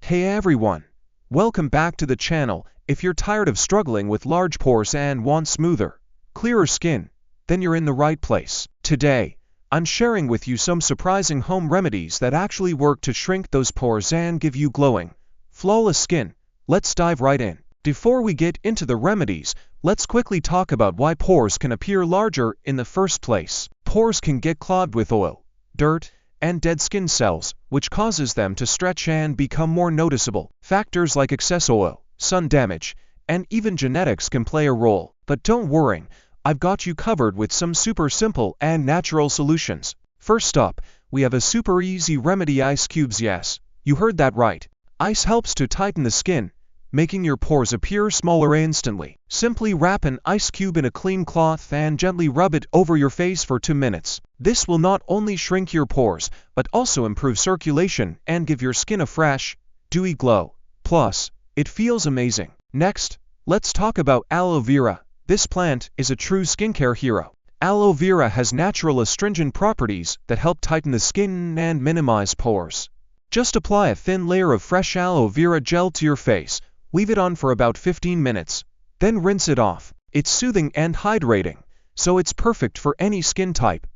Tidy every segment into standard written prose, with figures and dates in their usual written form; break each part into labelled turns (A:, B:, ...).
A: Hey everyone! Welcome back to the channel. If you're tired of struggling with large pores and want smoother, clearer skin, then you're in the right place. Today, I'm sharing with you some surprising home remedies that actually work to shrink those pores and give you glowing, flawless skin. Let's dive right in. Before we get into the remedies, let's quickly talk about why pores can appear larger in the first place. Pores can get clogged with oil, dirt, and dead skin cells, which causes them to stretch and become more noticeable. Factors like excess oil, sun damage, and even genetics can play a role. But don't worry, I've got you covered with some super simple and natural solutions. First up, we have a super easy remedy: ice cubes. Yes, you heard that right. Ice helps to tighten the skin, making your pores appear smaller instantly. Simply wrap an ice cube in a clean cloth and gently rub it over your face for 2 minutes. This will not only shrink your pores, but also improve circulation and give your skin a fresh, dewy glow. Plus, it feels amazing. Next, let's talk about aloe vera. This plant is a true skincare hero. Aloe vera has natural astringent properties that help tighten the skin and minimize pores. Just apply a thin layer of fresh aloe vera gel to your face. Leave it on for about 15 minutes, then rinse it off. It's soothing and hydrating, so it's perfect for any skin type.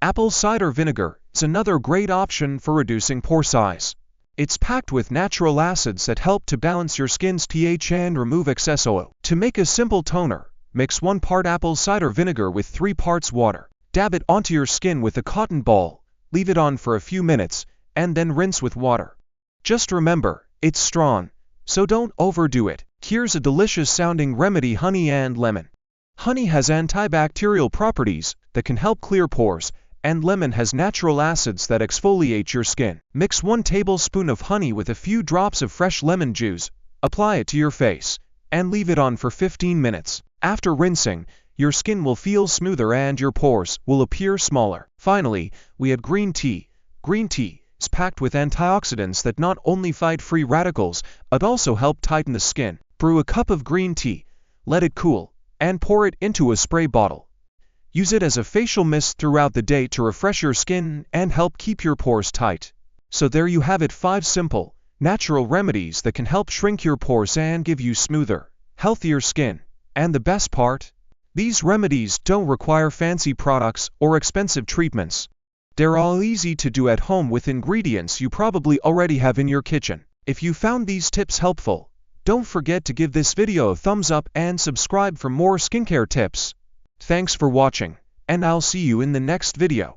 A: Apple cider vinegar is another great option for reducing pore size. It's packed with natural acids that help to balance your skin's pH and remove excess oil. To make a simple toner, mix 1 part apple cider vinegar with 3 parts water. Dab it onto your skin with a cotton ball, leave it on for a few minutes, and then rinse with water. Just remember, it's strong, so don't overdo it. Here's a delicious sounding remedy: honey and lemon. Honey has antibacterial properties that can help clear pores, and lemon has natural acids that exfoliate your skin. Mix 1 tablespoon of honey with a few drops of fresh lemon juice, apply it to your face, and leave it on for 15 minutes. After rinsing, your skin will feel smoother and your pores will appear smaller. Finally, we have green tea. Green tea is packed with antioxidants that not only fight free radicals, but also help tighten the skin. Brew a cup of green tea, let it cool, and pour it into a spray bottle. Use it as a facial mist throughout the day to refresh your skin and help keep your pores tight. So there you have it, 5 simple, natural remedies that can help shrink your pores and give you smoother, healthier skin. And the best part? These remedies don't require fancy products or expensive treatments. They're all easy to do at home with ingredients you probably already have in your kitchen. If you found these tips helpful, don't forget to give this video a thumbs up and subscribe for more skincare tips. Thanks for watching, and I'll see you in the next video.